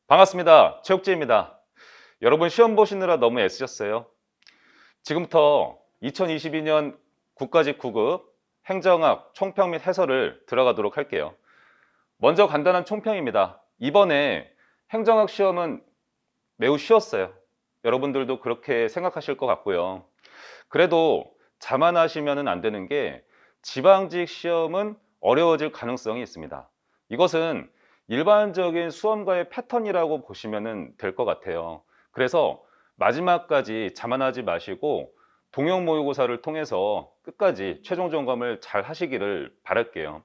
반갑습니다. 최욱재입니다. 여러분 시험 보시느라 너무 애쓰셨어요? 지금부터 2022년 국가직 9급 행정학 총평 및 해설을 들어가도록 할게요. 먼저 간단한 총평입니다. 이번에 행정학 시험은 매우 쉬웠어요. 여러분들도 그렇게 생각하실 것 같고요. 그래도 자만하시면 안 되는 게 지방직 시험은 어려워질 가능성이 있습니다. 이것은 일반적인 수험가의 패턴이라고 보시면 될 것 같아요. 그래서 마지막까지 자만하지 마시고 동형 모의고사를 통해서 끝까지 최종 점검을 잘 하시기를 바랄게요.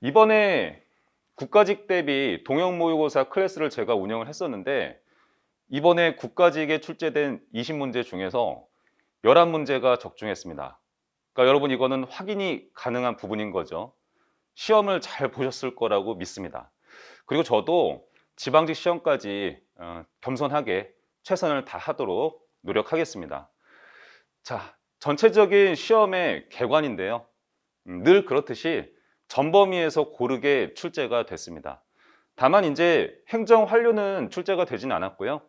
이번에 국가직 대비 동형 모의고사 클래스를 제가 운영을 했었는데 이번에 국가직에 출제된 20문제 중에서 11문제가 적중했습니다. 그러니까 여러분 이거는 확인이 가능한 부분인 거죠. 시험을 잘 보셨을 거라고 믿습니다. 그리고 저도 지방직 시험까지 겸손하게 최선을 다하도록 노력하겠습니다. 자, 전체적인 시험의 개관인데요. 늘 그렇듯이 전범위에서 고르게 출제가 됐습니다. 다만 이제 행정 환류는 출제가 되진 않았고요.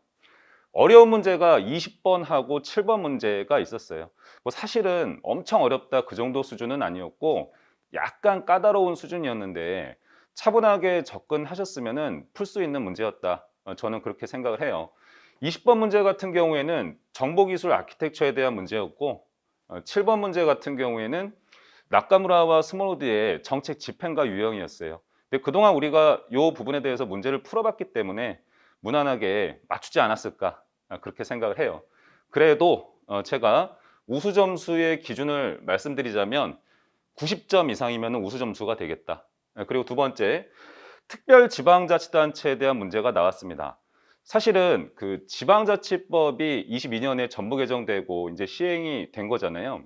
어려운 문제가 20번 하고 7번 문제가 있었어요. 뭐 사실은 엄청 어렵다 그 정도 수준은 아니었고 약간 까다로운 수준이었는데 차분하게 접근하셨으면 풀 수 있는 문제였다. 저는 그렇게 생각을 해요. 20번 문제 같은 경우에는 정보기술 아키텍처에 대한 문제였고 7번 문제 같은 경우에는 나카무라와 스몰우드의 정책 집행과 유형이었어요. 근데 그동안 우리가 이 부분에 대해서 문제를 풀어봤기 때문에 무난하게 맞추지 않았을까 그렇게 생각을 해요. 그래도 제가 우수 점수의 기준을 말씀드리자면 90점 이상이면 우수 점수가 되겠다. 그리고 두 번째, 특별지방자치단체에 대한 문제가 나왔습니다. 사실은 그 지방자치법이 22년에 전부 개정되고 이제 시행이 된 거잖아요.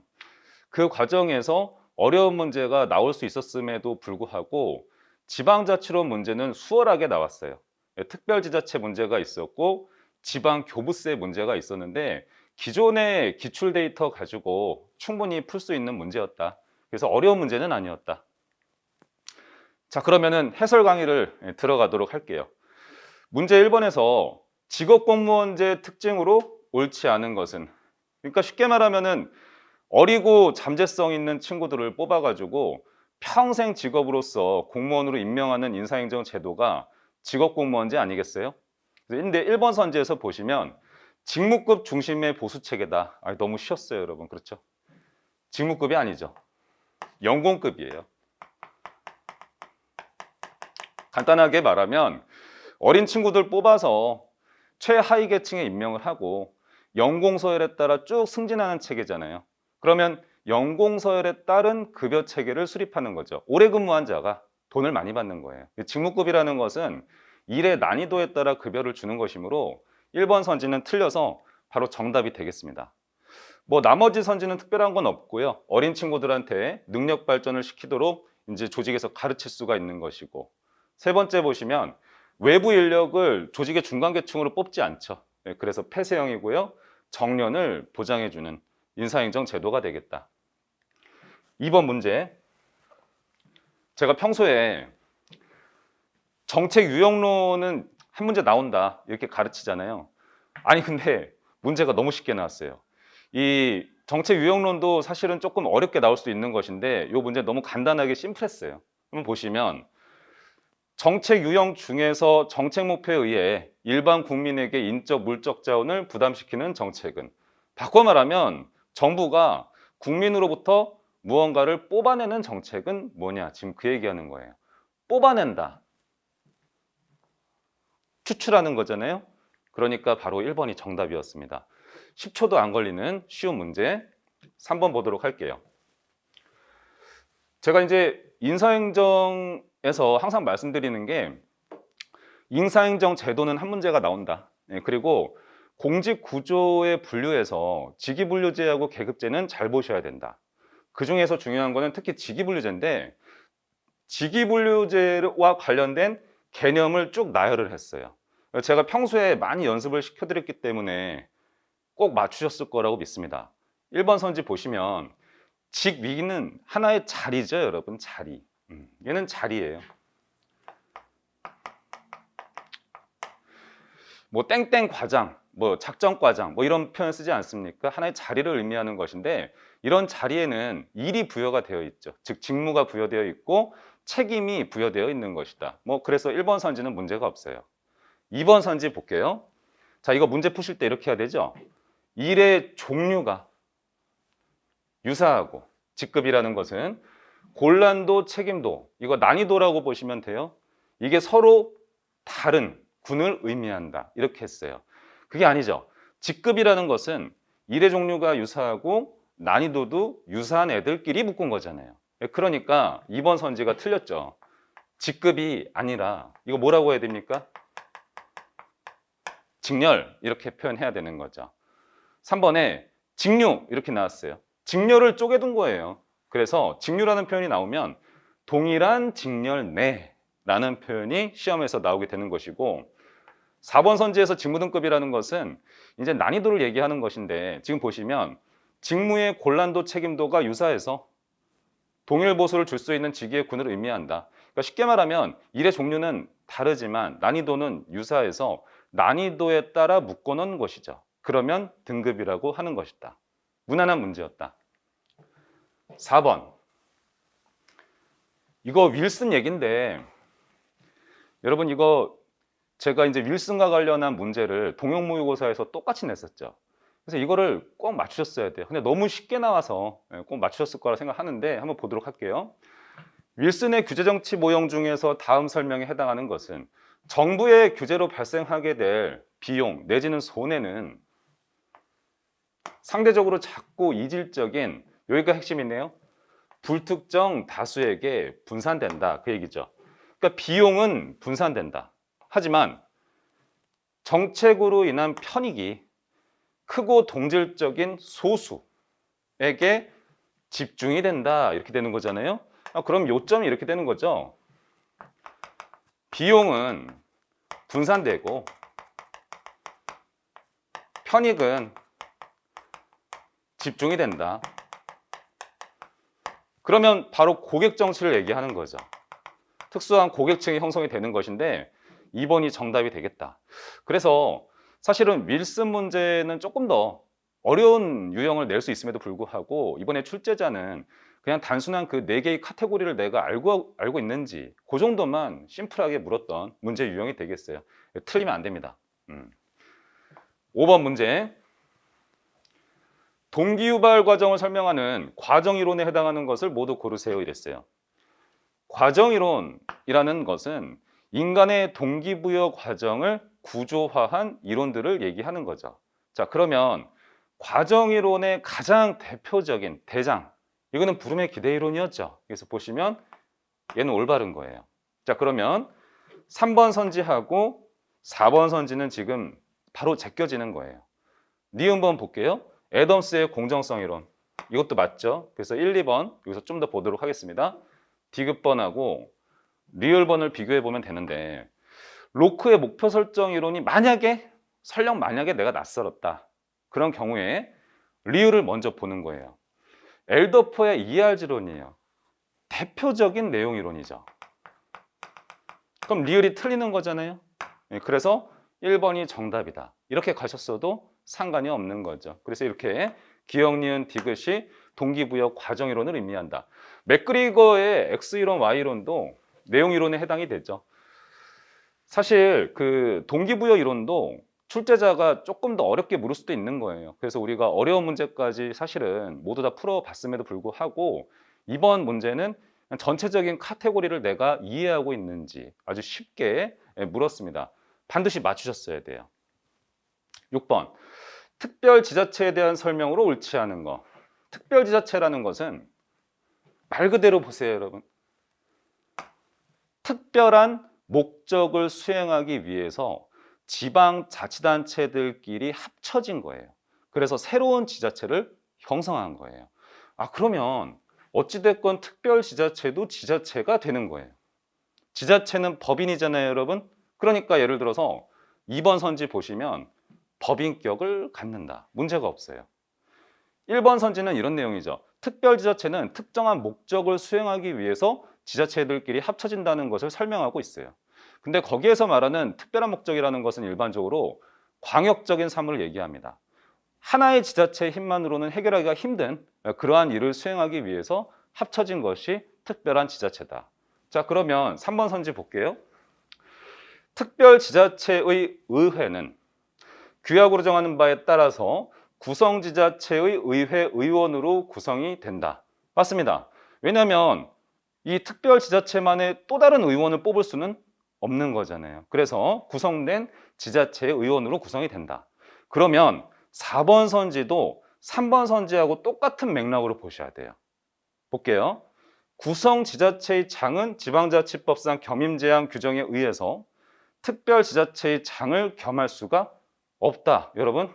그 과정에서 어려운 문제가 나올 수 있었음에도 불구하고 지방자치론 문제는 수월하게 나왔어요. 특별지자체 문제가 있었고 지방교부세 문제가 있었는데 기존의 기출 데이터 가지고 충분히 풀 수 있는 문제였다. 그래서 어려운 문제는 아니었다. 자, 그러면은 해설 강의를 들어가도록 할게요. 문제 1번에서 직업공무원제 특징으로 옳지 않은 것은, 그러니까 쉽게 말하면은 어리고 잠재성 있는 친구들을 뽑아가지고 평생 직업으로서 공무원으로 임명하는 인사행정 제도가 직업공무원제 아니겠어요? 근데 1번 선지에서 보시면 직무급 중심의 보수체계다. 너무 쉬웠어요, 여러분. 그렇죠? 직무급이 아니죠. 연공급이에요. 간단하게 말하면 어린 친구들 뽑아서 최하위 계층에 임명을 하고 연공서열에 따라 쭉 승진하는 체계잖아요. 그러면 연공서열에 따른 급여 체계를 수립하는 거죠. 오래 근무한 자가 돈을 많이 받는 거예요. 직무급이라는 것은 일의 난이도에 따라 급여를 주는 것이므로 1번 선지는 틀려서 바로 정답이 되겠습니다. 뭐 나머지 선지는 특별한 건 없고요. 어린 친구들한테 능력 발전을 시키도록 이제 조직에서 가르칠 수가 있는 것이고, 세 번째 보시면 외부 인력을 조직의 중간 계층으로 뽑지 않죠. 그래서 폐쇄형이고요. 정년을 보장해주는 인사행정 제도가 되겠다. 2번 문제. 제가 평소에 정책 유형론은 한 문제 나온다 이렇게 가르치잖아요. 아니 근데 문제가 너무 쉽게 나왔어요. 이 정책 유형론도 사실은 조금 어렵게 나올 수 있는 것인데 이 문제 너무 간단하게 심플했어요. 한번 보시면 정책 유형 중에서 정책 목표에 의해 일반 국민에게 인적 물적 자원을 부담시키는 정책은, 바꿔 말하면 정부가 국민으로부터 무언가를 뽑아내는 정책은 뭐냐, 지금 그 얘기하는 거예요. 뽑아낸다, 추출하는 거잖아요. 그러니까 바로 1번이 정답이었습니다. 10초도 안 걸리는 쉬운 문제 3번 보도록 할게요. 제가 이제 인사행정에서 항상 말씀드리는 게 인사행정 제도는 한 문제가 나온다. 그리고 공직 구조의 분류에서 직위분류제하고 계급제는 잘 보셔야 된다. 그 중에서 중요한 거는 특히 직위분류제인데 직위분류제와 관련된 개념을 쭉 나열을 했어요. 제가 평소에 많이 연습을 시켜드렸기 때문에 꼭 맞추셨을 거라고 믿습니다. 1번 선지 보시면 직위는 하나의 자리죠, 여러분. 자리. 얘는 자리예요. 뭐 땡땡 과장, 뭐 작전 과장, 뭐 이런 표현 쓰지 않습니까? 하나의 자리를 의미하는 것인데 이런 자리에는 일이 부여가 되어 있죠. 즉 직무가 부여되어 있고 책임이 부여되어 있는 것이다. 뭐 그래서 1번 선지는 문제가 없어요. 2번 선지 볼게요. 자, 이거 문제 푸실 때 이렇게 해야 되죠. 일의 종류가 유사하고 직급이라는 것은 곤란도 책임도, 이거 난이도라고 보시면 돼요. 이게 서로 다른 군을 의미한다. 이렇게 했어요. 그게 아니죠. 직급이라는 것은 일의 종류가 유사하고 난이도도 유사한 애들끼리 묶은 거잖아요. 그러니까 2번 선지가 틀렸죠. 직급이 아니라 이거 뭐라고 해야 됩니까? 직렬 이렇게 표현해야 되는 거죠. 3번에 직류 이렇게 나왔어요. 직렬을 쪼개둔 거예요. 그래서 직류라는 표현이 나오면 동일한 직렬 내라는 표현이 시험에서 나오게 되는 것이고 4번 선지에서 직무등급이라는 것은 이제 난이도를 얘기하는 것인데 지금 보시면 직무의 곤란도 책임도가 유사해서 동일 보수를 줄 수 있는 직위의 군을 의미한다. 그러니까 쉽게 말하면 일의 종류는 다르지만 난이도는 유사해서 난이도에 따라 묶어놓은 것이죠. 그러면 등급이라고 하는 것이다. 무난한 문제였다. 4번. 이거 윌슨 얘기인데 여러분 이거 제가 이제 윌슨과 관련한 문제를 동형모의고사에서 똑같이 냈었죠. 그래서 이거를 꼭 맞추셨어야 돼요. 근데 너무 쉽게 나와서 꼭 맞추셨을 거라 생각하는데 한번 보도록 할게요. 윌슨의 규제정치 모형 중에서 다음 설명에 해당하는 것은 정부의 규제로 발생하게 될 비용 내지는 손해는 상대적으로 작고 이질적인, 여기가 핵심이네요. 불특정 다수에게 분산된다. 그 얘기죠. 그러니까 비용은 분산된다. 하지만 정책으로 인한 편익이 크고 동질적인 소수에게 집중이 된다. 이렇게 되는 거잖아요. 그럼 요점이 이렇게 되는 거죠. 비용은 분산되고 편익은 집중이 된다. 그러면 바로 고객 정치를 얘기하는 거죠. 특수한 고객층이 형성이 되는 것인데 2번이 정답이 되겠다. 그래서 사실은 윌슨 문제는 조금 더 어려운 유형을 낼 수 있음에도 불구하고 이번에 출제자는 그냥 단순한 그 4개의 카테고리를 내가 알고 있는지 그 정도만 심플하게 물었던 문제 유형이 되겠어요. 틀리면 안 됩니다. 5번 문제. 동기유발 과정을 설명하는 과정이론에 해당하는 것을 모두 고르세요 이랬어요. 과정이론이라는 것은 인간의 동기부여 과정을 구조화한 이론들을 얘기하는 거죠. 자, 그러면 과정이론의 가장 대표적인 대장, 이거는 부름의 기대이론이었죠. 그래서 보시면 얘는 올바른 거예요. 자, 그러면 3번 선지하고 4번 선지는 지금 바로 제껴지는 거예요. 니은번 볼게요. 애덤스의 공정성 이론. 이것도 맞죠? 그래서 1, 2번 여기서 좀 더 보도록 하겠습니다. 디귿번하고 리을번을 비교해 보면 되는데 로크의 목표 설정 이론이 설령 만약에 내가 낯설었다. 그런 경우에 리을을 먼저 보는 거예요. 엘더퍼의 ER지론이에요. 대표적인 내용 이론이죠. 그럼 리을이 틀리는 거잖아요. 그래서 1번이 정답이다. 이렇게 가셨어도 상관이 없는 거죠. 그래서 이렇게 기역, 니은, 디귿이 동기부여 과정이론을 의미한다. 맥그리거의 X이론, Y이론도 내용 이론에 해당이 되죠. 사실 그 동기부여 이론도 출제자가 조금 더 어렵게 물을 수도 있는 거예요. 그래서 우리가 어려운 문제까지 사실은 모두 다 풀어봤음에도 불구하고 이번 문제는 전체적인 카테고리를 내가 이해하고 있는지 아주 쉽게 물었습니다. 반드시 맞추셨어야 돼요. 6번. 특별지자체에 대한 설명으로 옳지 않은 거. 특별지자체라는 것은 말 그대로 보세요, 여러분. 특별한 목적을 수행하기 위해서 지방자치단체들끼리 합쳐진 거예요. 그래서 새로운 지자체를 형성한 거예요. 그러면 어찌됐건 특별지자체도 지자체가 되는 거예요. 지자체는 법인이잖아요, 여러분. 그러니까 예를 들어서 2번 선지 보시면 법인격을 갖는다. 문제가 없어요. 1번 선지는 이런 내용이죠. 특별지자체는 특정한 목적을 수행하기 위해서 지자체들끼리 합쳐진다는 것을 설명하고 있어요. 근데 거기에서 말하는 특별한 목적이라는 것은 일반적으로 광역적인 사물을 얘기합니다. 하나의 지자체의 힘만으로는 해결하기가 힘든 그러한 일을 수행하기 위해서 합쳐진 것이 특별한 지자체다. 자, 그러면 3번 선지 볼게요. 특별지자체의 의회는 규약으로 정하는 바에 따라서 구성지자체의 의회 의원으로 구성이 된다. 맞습니다. 왜냐하면 이 특별지자체만의 또 다른 의원을 뽑을 수는 없는 거잖아요. 그래서 구성된 지자체의 의원으로 구성이 된다. 그러면 4번 선지도 3번 선지하고 똑같은 맥락으로 보셔야 돼요. 볼게요. 구성지자체의 장은 지방자치법상 겸임제한 규정에 의해서 특별지자체의 장을 겸할 수가 없다. 여러분,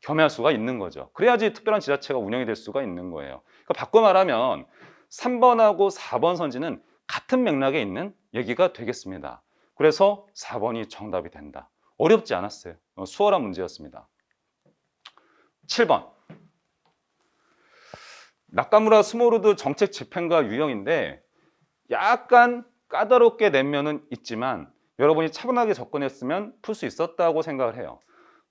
겸할 수가 있는 거죠. 그래야지 특별한 지자체가 운영이 될 수가 있는 거예요. 그러니까 바꿔 말하면 3번하고 4번 선지는 같은 맥락에 있는 얘기가 되겠습니다. 그래서 4번이 정답이 된다. 어렵지 않았어요. 수월한 문제였습니다. 7번. 나카무라 스모르드 정책 집행가 유형인데 약간 까다롭게 낸 면은 있지만 여러분이 차분하게 접근했으면 풀 수 있었다고 생각을 해요.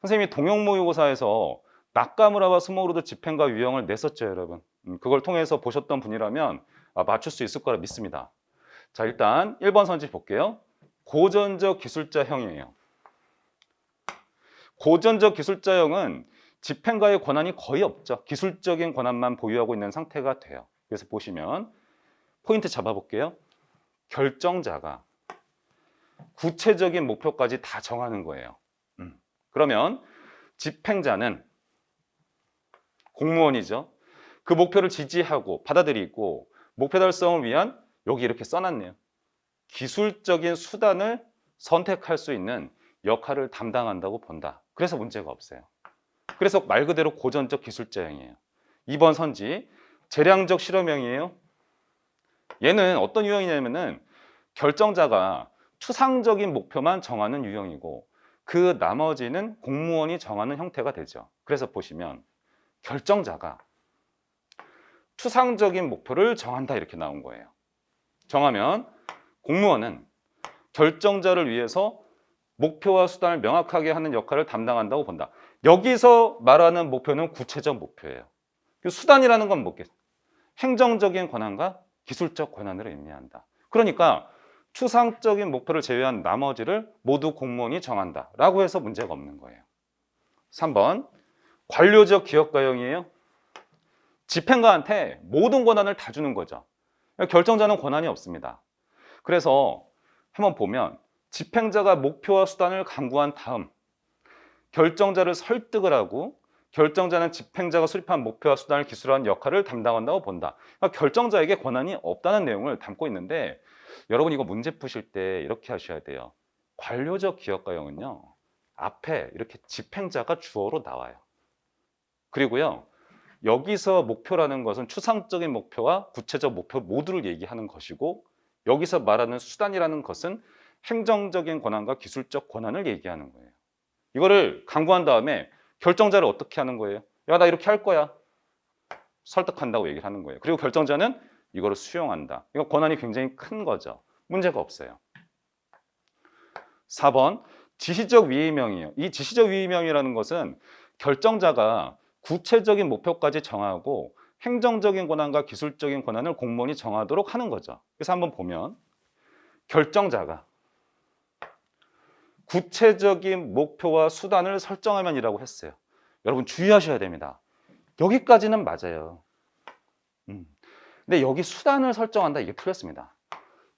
선생님이 동형 모의고사에서 나카무라와 스모르드 집행가 유형을 냈었죠, 여러분. 그걸 통해서 보셨던 분이라면 맞출 수 있을 거라 믿습니다. 자, 일단 1번 선지 볼게요. 고전적 기술자형이에요. 고전적 기술자형은 집행가의 권한이 거의 없죠. 기술적인 권한만 보유하고 있는 상태가 돼요. 그래서 보시면 포인트 잡아볼게요. 결정자가 구체적인 목표까지 다 정하는 거예요. 그러면 집행자는 공무원이죠. 그 목표를 지지하고 받아들이고 목표 달성을 위한 여기 이렇게 써놨네요. 기술적인 수단을 선택할 수 있는 역할을 담당한다고 본다. 그래서 문제가 없어요. 그래서 말 그대로 고전적 기술자형이에요. 2번 선지 재량적 실험형이에요. 얘는 어떤 유형이냐면은 결정자가 추상적인 목표만 정하는 유형이고 그 나머지는 공무원이 정하는 형태가 되죠. 그래서 보시면 결정자가 추상적인 목표를 정한다 이렇게 나온 거예요. 정하면 공무원은 결정자를 위해서 목표와 수단을 명확하게 하는 역할을 담당한다고 본다. 여기서 말하는 목표는 구체적 목표예요. 수단이라는 건 뭐겠어요? 행정적인 권한과 기술적 권한을 의미한다. 그러니까 추상적인 목표를 제외한 나머지를 모두 공무원이 정한다 라고 해서 문제가 없는 거예요. 3번 관료적 기업가형이에요. 집행가한테 모든 권한을 다 주는 거죠. 결정자는 권한이 없습니다. 그래서 한번 보면 집행자가 목표와 수단을 강구한 다음 결정자를 설득을 하고 결정자는 집행자가 수립한 목표와 수단을 기술한 역할을 담당한다고 본다. 그러니까 결정자에게 권한이 없다는 내용을 담고 있는데 여러분 이거 문제 푸실 때 이렇게 하셔야 돼요. 관료적 기업가형은요. 앞에 이렇게 집행자가 주어로 나와요. 그리고요. 여기서 목표라는 것은 추상적인 목표와 구체적 목표 모두를 얘기하는 것이고 여기서 말하는 수단이라는 것은 행정적인 권한과 기술적 권한을 얘기하는 거예요. 이거를 강구한 다음에 결정자를 어떻게 하는 거예요? 야, 나 이렇게 할 거야. 설득한다고 얘기를 하는 거예요. 그리고 결정자는 이거를 수용한다. 이거 권한이 굉장히 큰 거죠. 문제가 없어요. 4번 지시적 위임형이에요. 이 지시적 위임형이라는 것은 결정자가 구체적인 목표까지 정하고 행정적인 권한과 기술적인 권한을 공무원이 정하도록 하는 거죠. 그래서 한번 보면 결정자가 구체적인 목표와 수단을 설정하면이라고 했어요. 여러분 주의하셔야 됩니다. 여기까지는 맞아요. 근데 여기 수단을 설정한다 이게 틀렸습니다.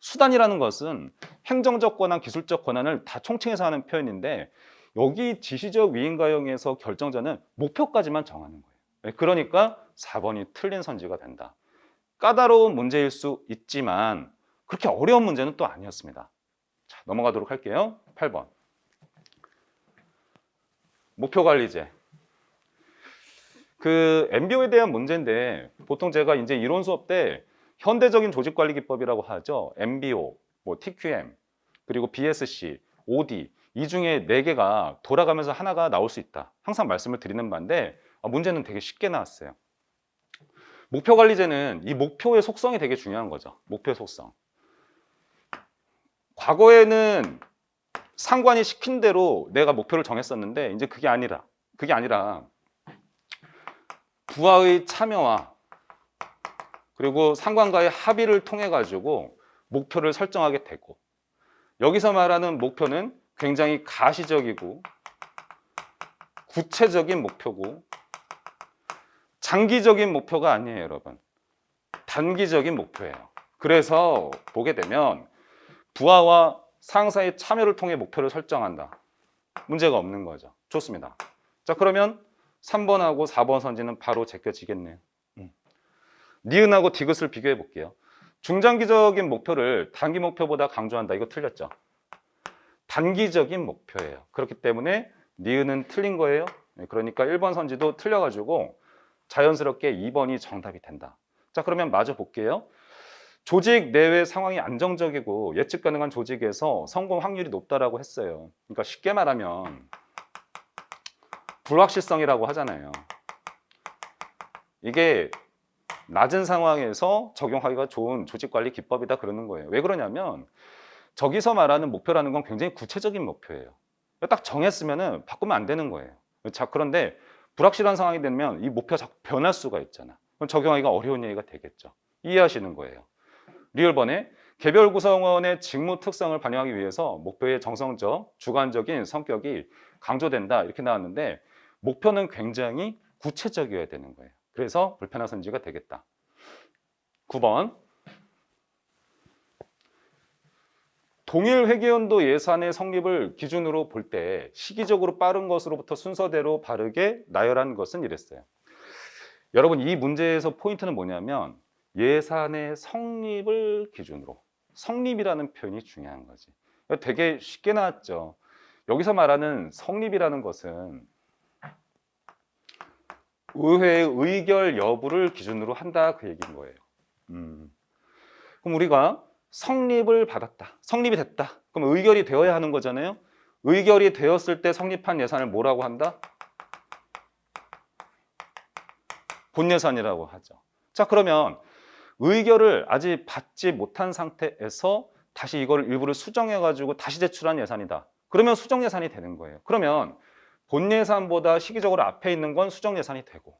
수단이라는 것은 행정적 권한, 기술적 권한을 다 총칭해서 하는 표현인데 여기 지시적 위임가형에서 결정자는 목표까지만 정하는 거예요. 그러니까 4번이 틀린 선지가 된다. 까다로운 문제일 수 있지만 그렇게 어려운 문제는 또 아니었습니다. 자, 넘어가도록 할게요. 8번. 목표관리제. 그 MBO에 대한 문제인데 보통 제가 이제 이론 수업 때 현대적인 조직관리기법이라고 하죠. MBO, 뭐 TQM, 그리고 BSC, OD 이 중에 4개가 돌아가면서 하나가 나올 수 있다. 항상 말씀을 드리는 바인데 문제는 되게 쉽게 나왔어요. 목표관리제는 이 목표의 속성이 되게 중요한 거죠. 목표의 속성. 과거에는 상관이 시킨 대로 내가 목표를 정했었는데 이제 그게 아니라 부하의 참여와 그리고 상관과의 합의를 통해 가지고 목표를 설정하게 되고, 여기서 말하는 목표는 굉장히 가시적이고 구체적인 목표고 장기적인 목표가 아니에요, 여러분. 단기적인 목표예요. 그래서 보게 되면 부하와 상사의 참여를 통해 목표를 설정한다. 문제가 없는 거죠. 좋습니다. 자, 그러면 3번하고 4번 선지는 바로 제껴지겠네요. 니은하고 디귿을 비교해 볼게요. 중장기적인 목표를 단기 목표보다 강조한다. 이거 틀렸죠? 단기적인 목표예요. 그렇기 때문에 니은은 틀린 거예요. 그러니까 1번 선지도 틀려가지고 자연스럽게 2번이 정답이 된다. 자, 그러면 마저 볼게요. 조직 내외 상황이 안정적이고 예측 가능한 조직에서 성공 확률이 높다라고 했어요. 그러니까 쉽게 말하면 불확실성이라고 하잖아요. 이게 낮은 상황에서 적용하기가 좋은 조직관리 기법이다 그러는 거예요. 왜 그러냐면 저기서 말하는 목표라는 건 굉장히 구체적인 목표예요. 딱 정했으면 바꾸면 안 되는 거예요. 자, 그런데 불확실한 상황이 되면 이 목표가 자꾸 변할 수가 있잖아. 그럼 적용하기가 어려운 얘기가 되겠죠. 이해하시는 거예요. 리얼번에 개별 구성원의 직무 특성을 반영하기 위해서 목표의 정성적, 주관적인 성격이 강조된다 이렇게 나왔는데 목표는 굉장히 구체적이어야 되는 거예요. 그래서 불편한 선지가 되겠다. 9번. 동일 회계연도 예산의 성립을 기준으로 볼 때 시기적으로 빠른 것으로부터 순서대로 바르게 나열한 것은 이랬어요. 여러분, 이 문제에서 포인트는 뭐냐면 예산의 성립을 기준으로, 성립이라는 표현이 중요한 거지. 되게 쉽게 나왔죠. 여기서 말하는 성립이라는 것은 의회의 의결 여부를 기준으로 한다 그 얘기인 거예요. 그럼 우리가 성립을 받았다, 성립이 됐다, 그럼 의결이 되어야 하는 거잖아요. 의결이 되었을 때 성립한 예산을 뭐라고 한다? 본예산이라고 하죠. 자, 그러면 의결을 아직 받지 못한 상태에서 다시 이거를 일부를 수정해 가지고 다시 제출한 예산이다. 그러면 수정 예산이 되는 거예요. 그러면 본 예산보다 시기적으로 앞에 있는 건 수정 예산이 되고,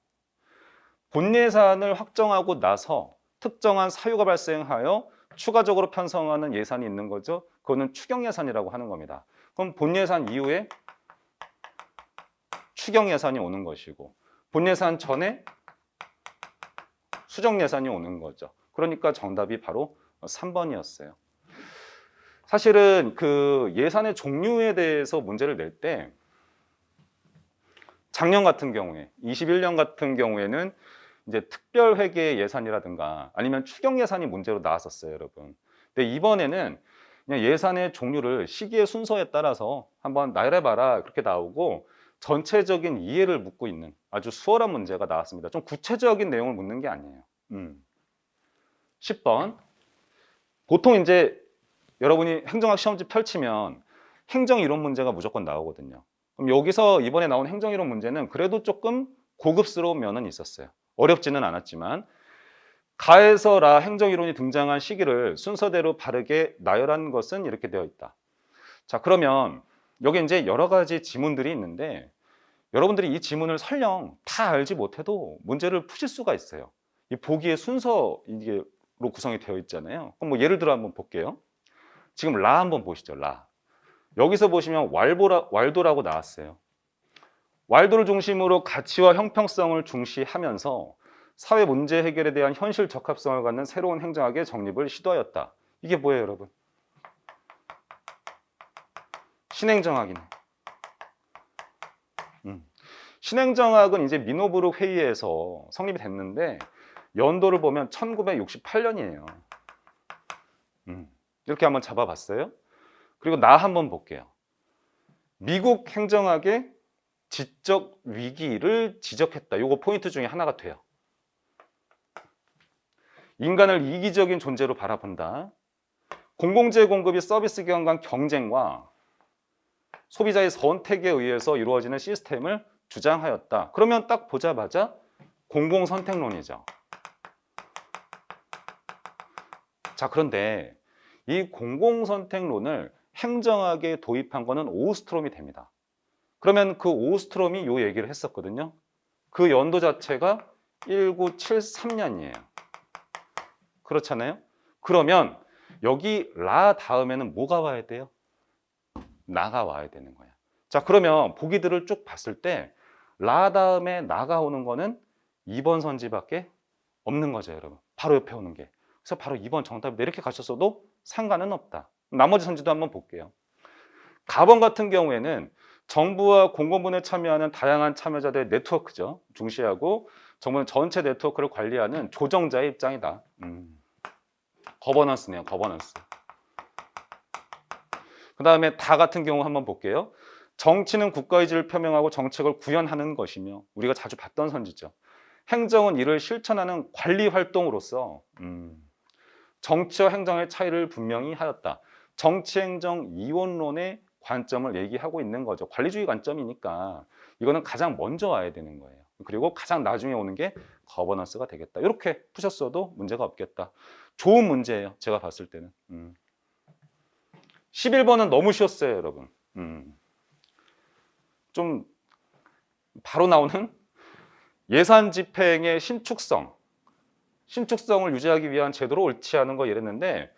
본 예산을 확정하고 나서 특정한 사유가 발생하여 추가적으로 편성하는 예산이 있는 거죠. 그거는 추경 예산이라고 하는 겁니다. 그럼 본 예산 이후에 추경 예산이 오는 것이고 본 예산 전에 수정 예산이 오는 거죠. 그러니까 정답이 바로 3번이었어요. 사실은 그 예산의 종류에 대해서 문제를 낼 때 작년 같은 경우에 21년 같은 경우에는 이제 특별회계 예산이라든가 아니면 추경 예산이 문제로 나왔었어요, 여러분. 근데 이번에는 그냥 예산의 종류를 시기의 순서에 따라서 한번 나열해봐라 그렇게 나오고 전체적인 이해를 묻고 있는 아주 수월한 문제가 나왔습니다. 좀 구체적인 내용을 묻는 게 아니에요. 10번. 보통 이제 여러분이 행정학 시험지 펼치면 행정이론 문제가 무조건 나오거든요. 그럼 여기서 이번에 나온 행정이론 문제는 그래도 조금 고급스러운 면은 있었어요. 어렵지는 않았지만 가에서 라 행정이론이 등장한 시기를 순서대로 바르게 나열한 것은 이렇게 되어 있다. 자, 그러면 여기 이제 여러 가지 지문들이 있는데 여러분들이 이 지문을 설령 다 알지 못해도 문제를 푸실 수가 있어요. 이 보기의 순서로 구성이 되어 있잖아요. 그럼 뭐 예를 들어 한번 볼게요. 지금 라 한번 보시죠. 라. 여기서 보시면 왈도라고 나왔어요. 왈도를 중심으로 가치와 형평성을 중시하면서 사회 문제 해결에 대한 현실 적합성을 갖는 새로운 행정학의 정립을 시도하였다. 이게 뭐예요, 여러분? 신행정학이네. 신행정학은 이제 미노부르 회의에서 성립이 됐는데 연도를 보면 1968년이에요. 이렇게 한번 잡아봤어요. 그리고 나 한번 볼게요. 미국 행정학의 지적 위기를 지적했다. 이거 포인트 중에 하나가 돼요. 인간을 이기적인 존재로 바라본다. 공공재 공급이 서비스 기관 간 경쟁과 소비자의 선택에 의해서 이루어지는 시스템을 주장하였다. 그러면 딱 보자마자 공공선택론이죠. 자, 그런데 이 공공선택론을 행정학에 도입한 거는 오스트롬이 됩니다. 그러면 그 오스트롬이 요 얘기를 했었거든요. 그 연도 자체가 1973년이에요. 그렇잖아요. 그러면 여기 라 다음에는 뭐가 와야 돼요? 나가 와야 되는 거야. 자, 그러면 보기들을 쭉 봤을 때 라 다음에 나가 오는 거는 2번 선지밖에 없는 거죠, 여러분. 바로 옆에 오는 게. 그래서 바로 2번 정답인데 이렇게 가셨어도 상관은 없다. 나머지 선지도 한번 볼게요. 가번 같은 경우에는 정부와 공공분에 참여하는 다양한 참여자들의 네트워크죠. 중시하고 정부는 전체 네트워크를 관리하는 조정자의 입장이다. 거버넌스네요. 거버넌스. 그 다음에 다 같은 경우 한번 볼게요. 정치는 국가 의지를 표명하고 정책을 구현하는 것이며 우리가 자주 봤던 선지죠. 행정은 이를 실천하는 관리 활동으로서 정치와 행정의 차이를 분명히 하였다. 정치 행정 이원론의 관점을 얘기하고 있는 거죠. 관리주의 관점이니까 이거는 가장 먼저 와야 되는 거예요. 그리고 가장 나중에 오는 게 거버넌스가 되겠다. 이렇게 푸셨어도 문제가 없겠다. 좋은 문제예요. 제가 봤을 때는. 11번은 너무 쉬웠어요, 여러분. 좀 바로 나오는 예산 집행의 신축성을 유지하기 위한 제도로 옳지 않은 거 이랬는데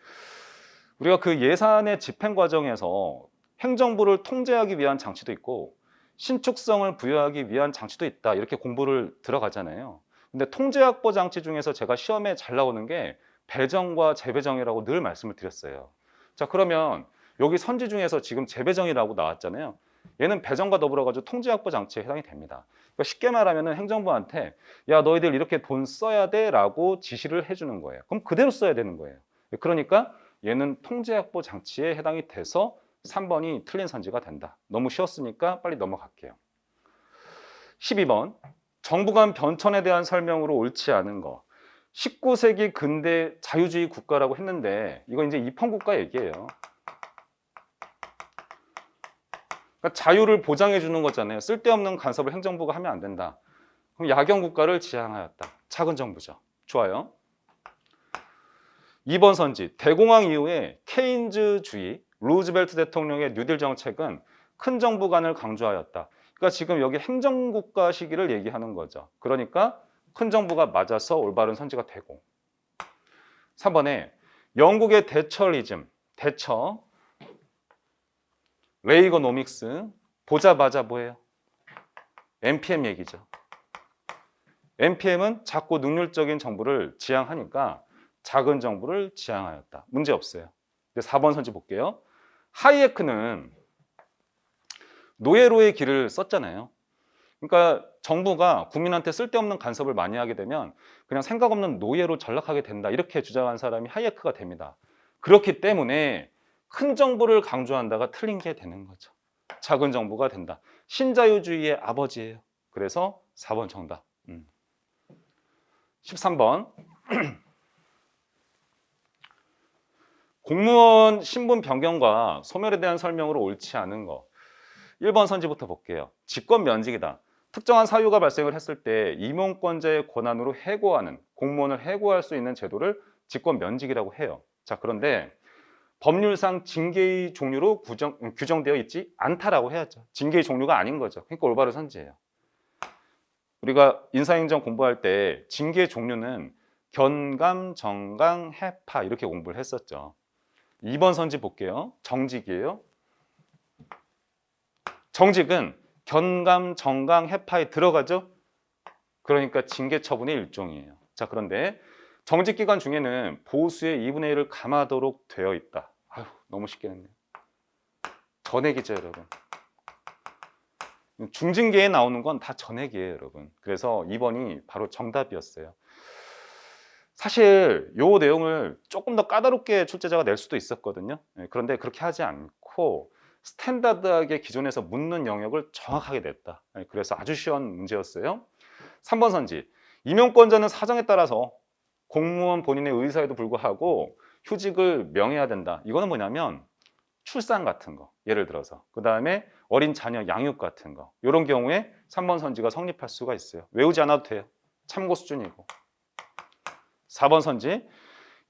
우리가 그 예산의 집행 과정에서 행정부를 통제하기 위한 장치도 있고 신축성을 부여하기 위한 장치도 있다. 이렇게 공부를 들어가잖아요. 근데 통제확보 장치 중에서 제가 시험에 잘 나오는 게 배정과 재배정이라고 늘 말씀을 드렸어요. 자, 그러면 여기 선지 중에서 지금 재배정이라고 나왔잖아요. 얘는 배정과 더불어 가지고 통제확보 장치에 해당이 됩니다. 그러니까 쉽게 말하면 행정부한테 야, 너희들 이렇게 돈 써야 돼라고 지시를 해주는 거예요. 그럼 그대로 써야 되는 거예요. 그러니까 얘는 통제확보 장치에 해당이 돼서 3번이 틀린 선지가 된다. 너무 쉬웠으니까 빨리 넘어갈게요. 12번 정부 간 변천에 대한 설명으로 옳지 않은 거. 19세기 근대 자유주의 국가라고 했는데 이거 이제 입헌국가 얘기예요. 그러니까 자유를 보장해 주는 거잖아요. 쓸데없는 간섭을 행정부가 하면 안 된다. 그럼 야경 국가를 지향하였다. 작은 정부죠. 좋아요. 2번 선지. 대공황 이후에 케인즈주의, 루즈벨트 대통령의 뉴딜 정책은 큰 정부관을 강조하였다. 그러니까 지금 여기 행정국가 시기를 얘기하는 거죠. 그러니까 큰 정부가 맞아서 올바른 선지가 되고. 3번에 영국의 대처리즘, 대처, 레이거노믹스 보자마자 뭐예요? NPM 얘기죠. NPM은 작고 능률적인 정부를 지향하니까 작은 정부를 지향하였다. 문제 없어요. 4번 선지 볼게요. 하이에크는 노예로의 길을 썼잖아요. 그러니까 정부가 국민한테 쓸데없는 간섭을 많이 하게 되면 그냥 생각 없는 노예로 전락하게 된다. 이렇게 주장한 사람이 하이에크가 됩니다. 그렇기 때문에 큰 정부를 강조한다가 틀린 게 되는 거죠. 작은 정부가 된다. 신자유주의의 아버지예요. 그래서 4번 정답. 13번 공무원 신분 변경과 소멸에 대한 설명으로 옳지 않은 거. 1번 선지부터 볼게요. 직권 면직이다. 특정한 사유가 발생을 했을 때 임용권자의 권한으로 해고하는, 공무원을 해고할 수 있는 제도를 직권 면직이라고 해요. 자, 그런데 법률상 징계의 종류로 규정되어 있지 않다라고 해야죠. 징계의 종류가 아닌 거죠. 그러니까 올바른 선지예요. 우리가 인사행정 공부할 때 징계의 종류는 견감, 정강, 해파 이렇게 공부를 했었죠. 2번 선지 볼게요. 정직이에요. 정직은 견감, 정강, 해파에 들어가죠. 그러니까 징계 처분의 일종이에요. 자, 그런데 정직기관 중에는 보수의 2분의 1을 감하도록 되어 있다. 아유, 너무 쉽게 했네요. 전액이죠, 여러분. 중징계에 나오는 건 다 전액이에요, 여러분. 그래서 2번이 바로 정답이었어요. 사실 이 내용을 조금 더 까다롭게 출제자가 낼 수도 있었거든요. 그런데 그렇게 하지 않고 스탠다드하게 기존에서 묻는 영역을 정확하게 냈다. 그래서 아주 쉬운 문제였어요. 3번 선지. 임용권자는 사정에 따라서 공무원 본인의 의사에도 불구하고 휴직을 명해야 된다. 이거는 뭐냐면 출산 같은 거, 예를 들어서. 그 다음에 어린 자녀 양육 같은 거. 이런 경우에 3번 선지가 성립할 수가 있어요. 외우지 않아도 돼요. 참고 수준이고. 4번 선지.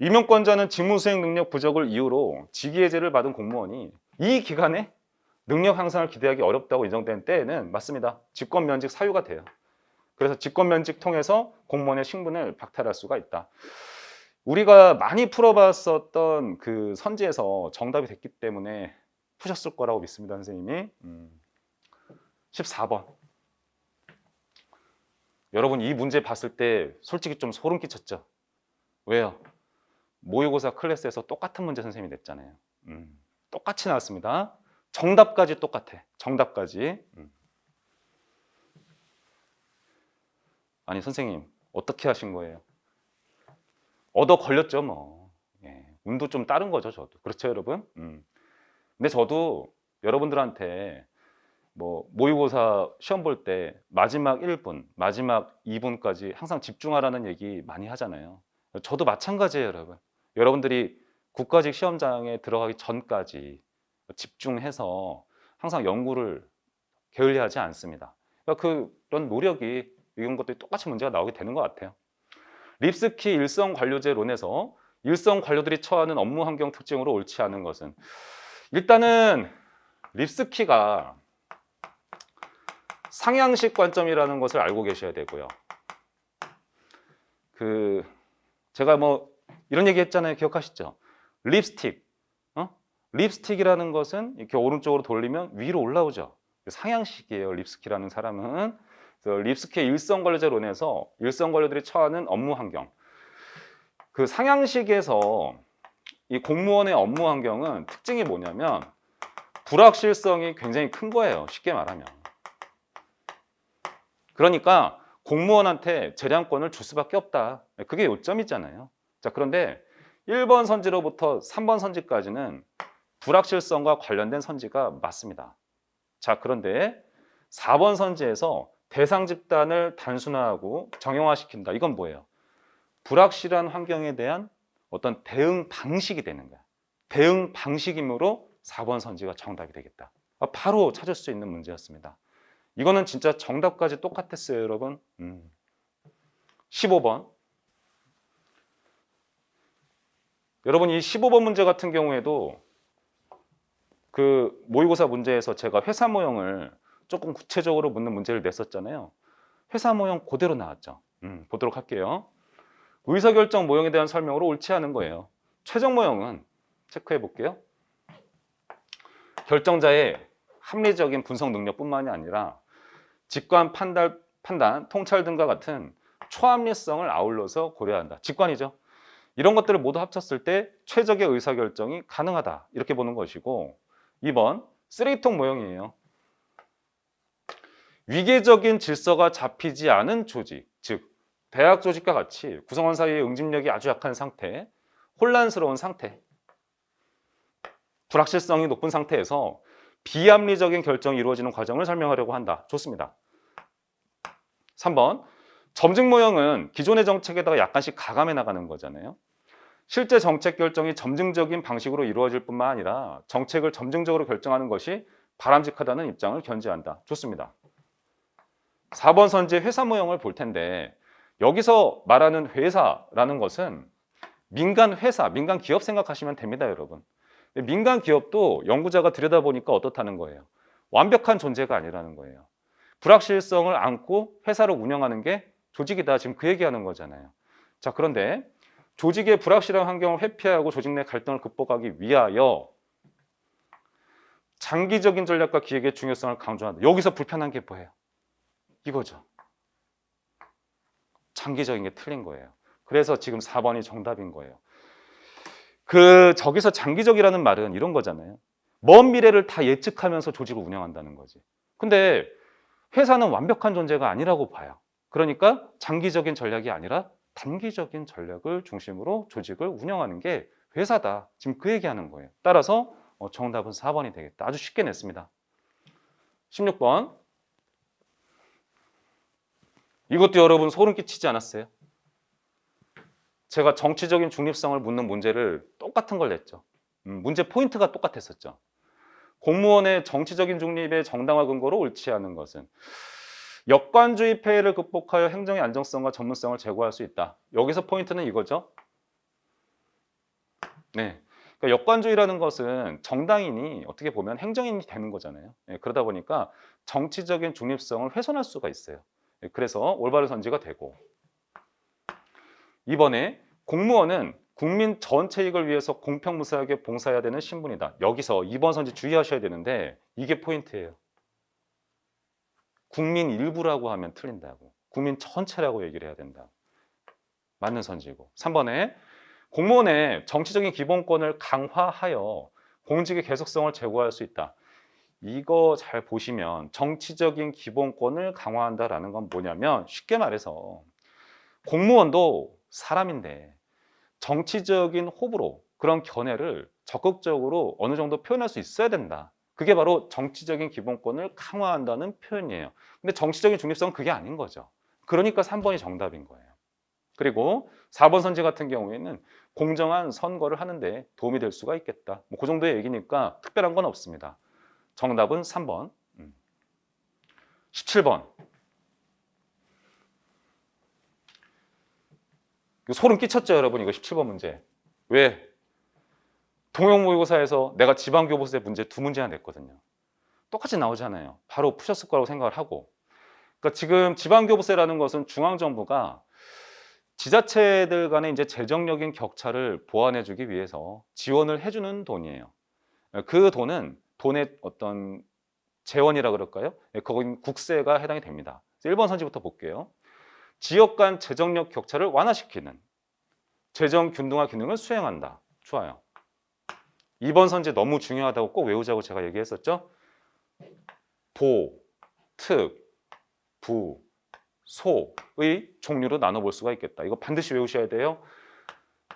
임용권자는 직무수행 능력 부족을 이유로 직위해제를 받은 공무원이 이 기간에 능력 향상을 기대하기 어렵다고 인정된 때에는 맞습니다. 직권면직 사유가 돼요. 그래서 직권면직 통해서 공무원의 신분을 박탈할 수가 있다. 우리가 많이 풀어봤었던 그 선지에서 정답이 됐기 때문에 푸셨을 거라고 믿습니다, 선생님이. 14번. 여러분 이 문제 봤을 때 솔직히 좀 소름 끼쳤죠? 왜요? 모의고사 클래스에서 똑같은 문제 선생님이 냈잖아요. 똑같이 나왔습니다. 정답까지 똑같아. 정답까지. 아니 선생님 어떻게 하신 거예요? 얻어 걸렸죠 뭐. 예, 운도 좀 따른 거죠 저도. 그렇죠 여러분? 근데 저도 여러분들한테 뭐 모의고사 시험 볼 때 마지막 1분, 마지막 2분까지 항상 집중하라는 얘기 많이 하잖아요. 저도 마찬가지예요 여러분. 여러분들이 국가직 시험장에 들어가기 전까지 집중해서 항상 연구를 게을리하지 않습니다. 그러니까 그런 노력이 이런 것들이 똑같이 문제가 나오게 되는 것 같아요. 립스키 일선관료제론에서 일선관료들이 처하는 업무 환경 특징으로 옳지 않은 것은 일단은 립스키가 상향식 관점이라는 것을 알고 계셔야 되고요. 제가 뭐 이런 얘기 했잖아요. 기억하시죠? 립스틱. 립스틱이라는 것은 이렇게 오른쪽으로 돌리면 위로 올라오죠. 상향식이에요. 립스키라는 사람은. 그래서 립스키의 일선관료제론에서 일선관료들이 처하는 업무 환경. 그 상향식에서 이 공무원의 업무 환경은 특징이 뭐냐면 불확실성이 굉장히 큰 거예요. 쉽게 말하면. 그러니까 공무원한테 재량권을 줄 수밖에 없다. 그게 요점이잖아요. 자, 그런데 1번 선지로부터 3번 선지까지는 불확실성과 관련된 선지가 맞습니다. 자, 그런데 4번 선지에서 대상 집단을 단순화하고 정형화시킨다. 이건 뭐예요? 불확실한 환경에 대한 어떤 대응 방식이 되는 거야. 대응 방식이므로 4번 선지가 정답이 되겠다. 바로 찾을 수 있는 문제였습니다. 이거는 진짜 정답까지 똑같았어요, 여러분. 15번. 여러분 이 15번 문제 같은 경우에도 그 모의고사 문제에서 제가 회사 모형을 조금 구체적으로 묻는 문제를 냈었잖아요. 회사 모형 그대로 나왔죠. 보도록 할게요. 의사결정 모형에 대한 설명으로 옳지 않은 거예요. 최종 모형은 체크해 볼게요. 결정자의 합리적인 분석 능력뿐만이 아니라 직관, 판단, 통찰 등과 같은 초합리성을 아울러서 고려한다. 직관이죠. 이런 것들을 모두 합쳤을 때 최적의 의사결정이 가능하다. 이렇게 보는 것이고 2번 쓰레기통 모형이에요. 위계적인 질서가 잡히지 않은 조직, 즉 대학 조직과 같이 구성원 사이의 응집력이 아주 약한 상태, 혼란스러운 상태, 불확실성이 높은 상태에서 비합리적인 결정이 이루어지는 과정을 설명하려고 한다. 좋습니다. 3번 점증 모형은 기존의 정책에다가 약간씩 가감해 나가는 거잖아요. 실제 정책 결정이 점증적인 방식으로 이루어질 뿐만 아니라 정책을 점증적으로 결정하는 것이 바람직하다는 입장을 견지한다. 좋습니다. 4번 선지 회사 모형을 볼 텐데 여기서 말하는 회사라는 것은 민간 회사, 민간 기업 생각하시면 됩니다, 여러분. 민간 기업도 연구자가 들여다보니까 어떻다는 거예요. 완벽한 존재가 아니라는 거예요. 불확실성을 안고 회사를 운영하는 게 조직이다. 지금 그 얘기하는 거잖아요. 자, 그런데 조직의 불확실한 환경을 회피하고 조직 내 갈등을 극복하기 위하여 장기적인 전략과 기획의 중요성을 강조한다. 여기서 불편한 게 뭐예요? 이거죠. 장기적인 게 틀린 거예요. 그래서 지금 4번이 정답인 거예요. 저기서 장기적이라는 말은 이런 거잖아요. 먼 미래를 다 예측하면서 조직을 운영한다는 거지. 근데 회사는 완벽한 존재가 아니라고 봐요. 그러니까 장기적인 전략이 아니라 단기적인 전략을 중심으로 조직을 운영하는 게 회사다. 지금 그 얘기하는 거예요. 따라서 정답은 4번이 되겠다. 아주 쉽게 냈습니다. 16번. 이것도 여러분 소름 끼치지 않았어요? 제가 정치적인 중립성을 묻는 문제를 똑같은 걸 냈죠. 문제 포인트가 똑같았었죠. 공무원의 정치적인 중립의 정당화 근거로 옳지 않은 것은 역관주의 폐해를 극복하여 행정의 안정성과 전문성을 제고할 수 있다. 여기서 포인트는 이거죠. 네. 그러니까 역관주의라는 것은 정당인이 어떻게 보면 행정인이 되는 거잖아요. 예, 그러다 보니까 정치적인 중립성을 훼손할 수가 있어요. 예, 그래서 올바른 선지가 되고 이번에 공무원은 국민 전체 이익을 위해서 공평무사하게 봉사해야 되는 신분이다. 여기서 2번 선지 주의하셔야 되는데 이게 포인트예요. 국민 일부라고 하면 틀린다고. 국민 전체라고 얘기를 해야 된다. 맞는 선지고. 3번에 공무원의 정치적인 기본권을 강화하여 공직의 계속성을 제고할 수 있다. 이거 잘 보시면 정치적인 기본권을 강화한다라는 건 뭐냐면 쉽게 말해서 공무원도 사람인데 정치적인 호불호, 그런 견해를 적극적으로 어느 정도 표현할 수 있어야 된다. 그게 바로 정치적인 기본권을 강화한다는 표현이에요. 근데 정치적인 중립성은 그게 아닌 거죠. 그러니까 3번이 정답인 거예요. 그리고 4번 선지 같은 경우에는 공정한 선거를 하는데 도움이 될 수가 있겠다. 뭐 그 정도의 얘기니까 특별한 건 없습니다. 정답은 3번. 17번. 소름 끼쳤죠, 여러분? 이거 17번 문제. 왜? 동형모의고사에서 내가 지방교부세 문제 2문제나 냈거든요. 똑같이 나오잖아요. 바로 푸셨을 거라고 생각을 하고. 그러니까 지금 지방교부세라는 것은 중앙정부가 지자체들 간의 이제 재정적인 격차를 보완해주기 위해서 지원을 해주는 돈이에요. 그 돈은 돈의 어떤 재원이라 그럴까요? 거긴 국세가 해당이 됩니다. 1번 선지부터 볼게요. 지역 간 재정력 격차를 완화시키는 재정 균등화 기능을 수행한다. 좋아요. 2번 선지 너무 중요하다고 꼭 외우자고 제가 얘기했었죠. 도, 특, 부, 소의 종류로 나눠볼 수가 있겠다. 이거 반드시 외우셔야 돼요.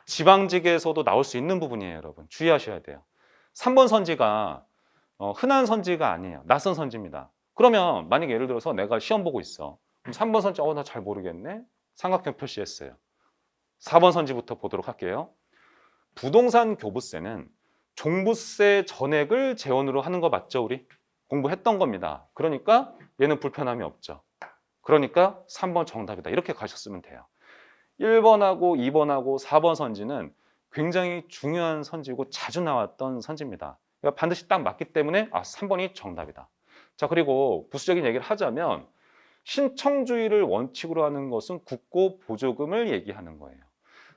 지방직에서도 나올 수 있는 부분이에요, 여러분. 주의하셔야 돼요. 3번 선지가 흔한 선지가 아니에요. 낯선 선지입니다. 그러면 만약에 예를 들어서 내가 시험 보고 있어. 그럼 3번 선지 나 잘 모르겠네. 삼각형 표시했어요. 4번 선지부터 보도록 할게요. 부동산 교부세는 종부세 전액을 재원으로 하는 거 맞죠, 우리? 공부했던 겁니다. 그러니까 얘는 불편함이 없죠. 그러니까 3번 정답이다. 이렇게 가셨으면 돼요. 1번하고 2번하고 4번 선지는 굉장히 중요한 선지고 자주 나왔던 선지입니다. 그러니까 반드시 딱 맞기 때문에 3번이 정답이다. 자, 그리고 부수적인 얘기를 하자면 신청주의를 원칙으로 하는 것은 국고 보조금을 얘기하는 거예요.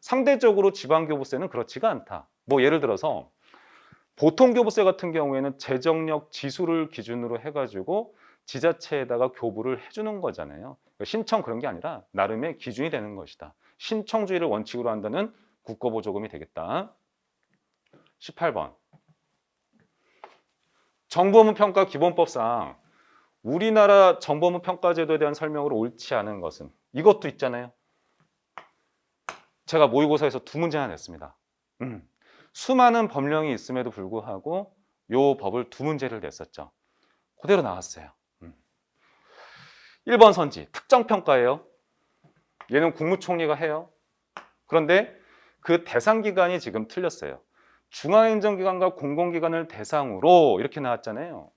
상대적으로 지방교부세는 그렇지가 않다. 뭐 예를 들어서 보통교부세 같은 경우에는 재정력 지수를 기준으로 해가지고 지자체에다가 교부를 해주는 거잖아요. 신청 그런 게 아니라 나름의 기준이 되는 것이다. 신청주의를 원칙으로 한다는 국고보조금이 되겠다. 18번. 정보업무평가 기본법상 우리나라 정보업무평가제도에 대한 설명으로 옳지 않은 것은 이것도 있잖아요. 제가 모의고사에서 2문제나 냈습니다. 수많은 법령이 있음에도 불구하고 요 법을 2문제를 냈었죠. 그대로 나왔어요. 1번 선지, 특정평가예요. 얘는 국무총리가 해요. 그런데 그 대상기관이 지금 틀렸어요. 중앙행정기관과 공공기관을 대상으로 이렇게 나왔잖아요.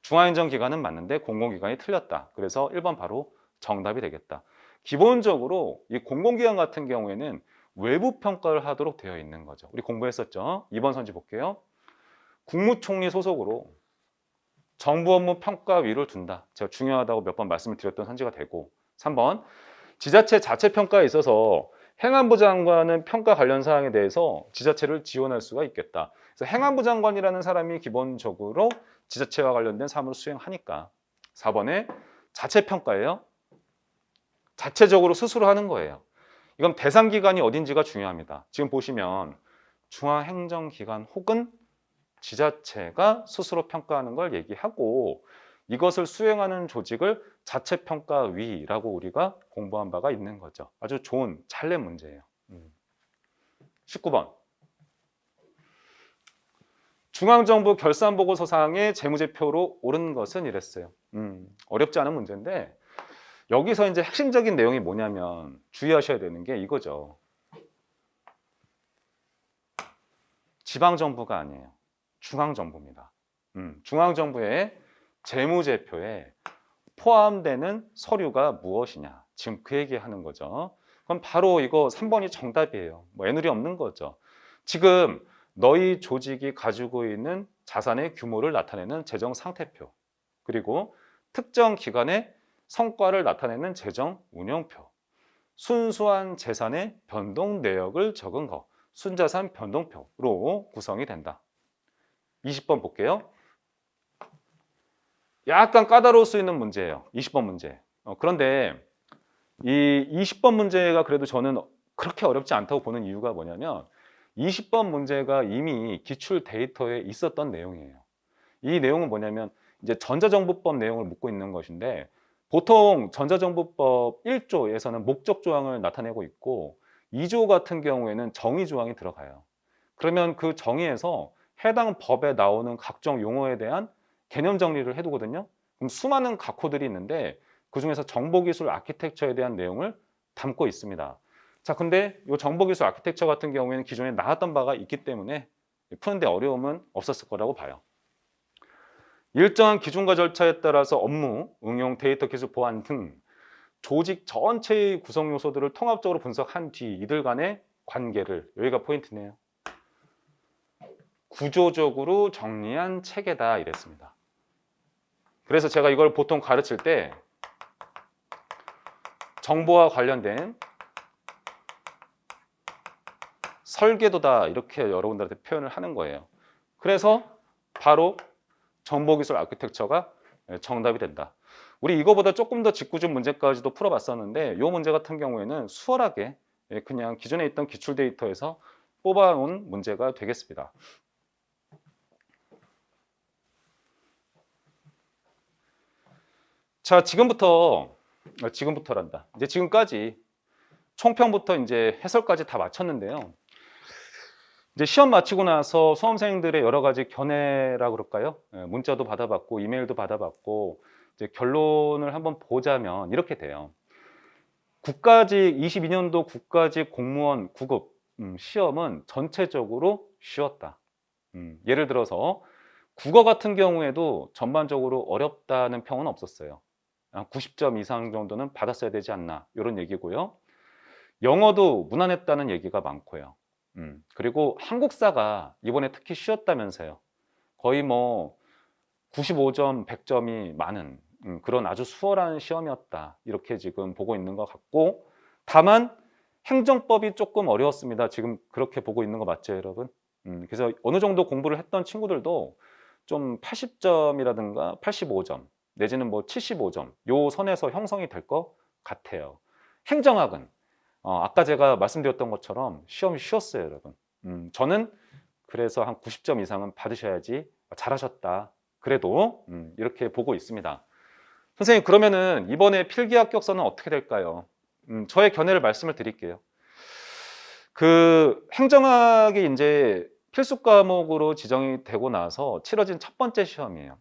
중앙행정기관은 맞는데 공공기관이 틀렸다. 그래서 1번 바로 정답이 되겠다. 기본적으로 이 공공기관 같은 경우에는 외부 평가를 하도록 되어 있는 거죠. 우리 공부했었죠. 2번 선지 볼게요. 국무총리 소속으로 정부업무평가위를 둔다. 제가 중요하다고 몇 번 말씀을 드렸던 선지가 되고 3번 지자체 자체평가에 있어서 행안부 장관은 평가 관련 사항에 대해서 지자체를 지원할 수가 있겠다. 그래서 행안부 장관이라는 사람이 기본적으로 지자체와 관련된 사무를 수행하니까 4번에 자체평가예요. 자체적으로 스스로 하는 거예요. 이건 대상기관이 어딘지가 중요합니다. 지금 보시면 중앙행정기관 혹은 지자체가 스스로 평가하는 걸 얘기하고 이것을 수행하는 조직을 자체평가위라고 우리가 공부한 바가 있는 거죠. 아주 좋은 잘 낸 문제예요. 19번. 중앙정부 결산보고서상의 재무제표로 옳은 것은 이랬어요. 어렵지 않은 문제인데 여기서 이제 핵심적인 내용이 뭐냐면 주의하셔야 되는 게 이거죠. 지방정부가 아니에요. 중앙정부입니다. 중앙정부의 재무제표에 포함되는 서류가 무엇이냐. 지금 그 얘기하는 거죠. 그럼 바로 이거 3번이 정답이에요. 뭐 애누리 없는 거죠. 지금 너희 조직이 가지고 있는 자산의 규모를 나타내는 재정 상태표, 그리고 특정 기간의 성과를 나타내는 재정 운영표, 순수한 재산의 변동 내역을 적은 거, 순자산 변동표로 구성이 된다. 20번 볼게요. 약간 까다로울 수 있는 문제예요. 20번 문제. 그런데 이 20번 문제가 그래도 저는 그렇게 어렵지 않다고 보는 이유가 뭐냐면 20번 문제가 이미 기출 데이터에 있었던 내용이에요. 이 내용은 뭐냐면 이제 전자정보법 내용을 묻고 있는 것인데, 보통 전자정보법 1조에서는 목적 조항을 나타내고 있고 2조 같은 경우에는 정의 조항이 들어가요. 그러면 그 정의에서 해당 법에 나오는 각종 용어에 대한 개념 정리를 해두거든요. 그럼 수많은 각호들이 있는데 그중에서 정보기술 아키텍처에 대한 내용을 담고 있습니다. 자, 근데 이 정보기술 아키텍처 같은 경우에는 기존에 나왔던 바가 있기 때문에 푸는데 어려움은 없었을 거라고 봐요. 일정한 기준과 절차에 따라서 업무, 응용, 데이터 기술 보안 등 조직 전체의 구성 요소들을 통합적으로 분석한 뒤 이들 간의 관계를, 여기가 포인트네요, 구조적으로 정리한 체계다 이랬습니다. 그래서 제가 이걸 보통 가르칠 때 정보와 관련된 설계도다 이렇게 여러분들한테 표현을 하는 거예요. 그래서 바로 정보기술 아키텍처가 정답이 된다. 우리 이거보다 조금 더 직구준 문제까지도 풀어봤었는데 이 문제 같은 경우에는 수월하게 그냥 기존에 있던 기출 데이터에서 뽑아온 문제가 되겠습니다. 자, 지금부터란다. 이제 지금까지 총평부터 이제 해설까지 다 마쳤는데요. 이제 시험 마치고 나서 수험생들의 여러 가지 견해라 그럴까요? 문자도 받아봤고 이메일도 받아봤고 이제 결론을 한번 보자면 이렇게 돼요. 국가직 22년도 국가직 공무원 9급 시험은 전체적으로 쉬웠다. 예를 들어서 국어 같은 경우에도 전반적으로 어렵다는 평은 없었어요. 90점 이상 정도는 받았어야 되지 않나 이런 얘기고요. 영어도 무난했다는 얘기가 많고요. 그리고 한국사가 이번에 특히 쉬웠다면서요. 거의 뭐 95점, 100점이 많은 그런 아주 수월한 시험이었다. 이렇게 지금 보고 있는 것 같고, 다만 행정법이 조금 어려웠습니다. 지금 그렇게 보고 있는 거 맞죠, 여러분? 그래서 어느 정도 공부를 했던 친구들도 좀 80점이라든가 85점 내지는 뭐 75점 요 선에서 형성이 될 것 같아요. 행정학은 아까 제가 말씀드렸던 것처럼 시험이 쉬웠어요, 여러분. 저는 그래서 한 90점 이상은 받으셔야지 잘하셨다. 그래도 이렇게 보고 있습니다. 선생님, 그러면은 이번에 필기 합격서는 어떻게 될까요? 저의 견해를 말씀을 드릴게요. 그 행정학이 이제 필수 과목으로 지정이 되고 나서 치러진 첫 번째 시험이에요.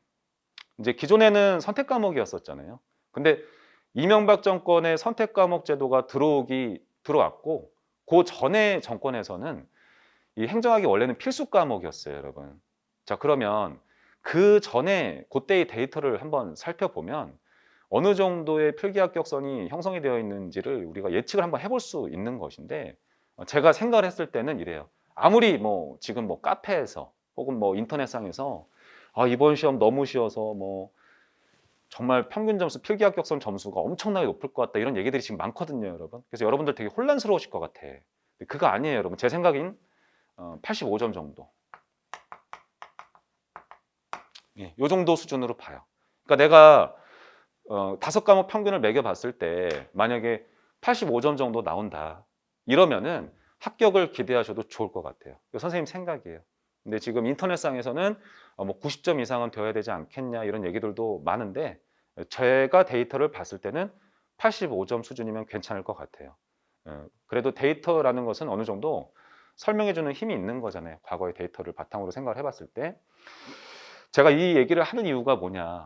이제 기존에는 선택 과목이었었잖아요. 근데 이명박 정권의 선택 과목 제도가 들어왔고 그 전에 정권에서는 이 행정학이 원래는 필수 과목이었어요, 여러분. 자, 그러면 그 전에 그때의 데이터를 한번 살펴보면 어느 정도의 필기 합격선이 형성이 되어 있는지를 우리가 예측을 한번 해볼 수 있는 것인데, 제가 생각을 했을 때는 이래요. 아무리 뭐 지금 뭐 카페에서 혹은 뭐 인터넷상에서 이번 시험 너무 쉬워서 뭐 정말 평균 점수, 필기 합격선 점수가 엄청나게 높을 것 같다 이런 얘기들이 지금 많거든요, 여러분. 그래서 여러분들 되게 혼란스러우실 것 같아. 그거 아니에요, 여러분. 제 생각엔 85점 정도. 예, 요 정도 수준으로 봐요. 그러니까 내가 5과목 평균을 매겨봤을 때 만약에 85점 정도 나온다 이러면은 합격을 기대하셔도 좋을 것 같아요. 이거 선생님 생각이에요. 근데 지금 인터넷상에서는 뭐 90점 이상은 되어야 되지 않겠냐 이런 얘기들도 많은데, 제가 데이터를 봤을 때는 85점 수준이면 괜찮을 것 같아요. 그래도 데이터라는 것은 어느 정도 설명해주는 힘이 있는 거잖아요. 과거의 데이터를 바탕으로 생각을 해봤을 때. 제가 이 얘기를 하는 이유가 뭐냐.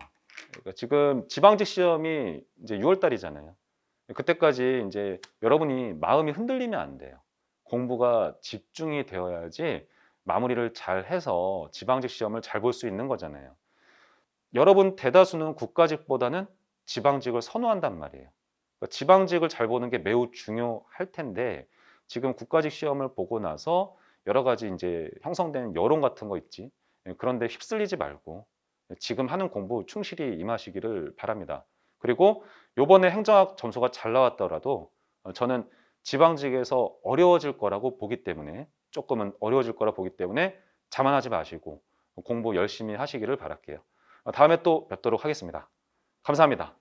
그러니까 지금 지방직 시험이 이제 6월 달이잖아요. 그때까지 이제 여러분이 마음이 흔들리면 안 돼요. 공부가 집중이 되어야지 마무리를 잘 해서 지방직 시험을 잘 볼 수 있는 거잖아요. 여러분 대다수는 국가직보다는 지방직을 선호한단 말이에요. 지방직을 잘 보는 게 매우 중요할 텐데 지금 국가직 시험을 보고 나서 여러 가지 이제 형성된 여론 같은 거 있지. 그런데 휩쓸리지 말고 지금 하는 공부 충실히 임하시기를 바랍니다. 그리고 요번에 행정학 점수가 잘 나왔더라도 저는 지방직에서 어려워질 거라고 보기 때문에 조금은 어려워질 거라 보기 때문에 자만하지 마시고 공부 열심히 하시기를 바랄게요. 다음에 또 뵙도록 하겠습니다. 감사합니다.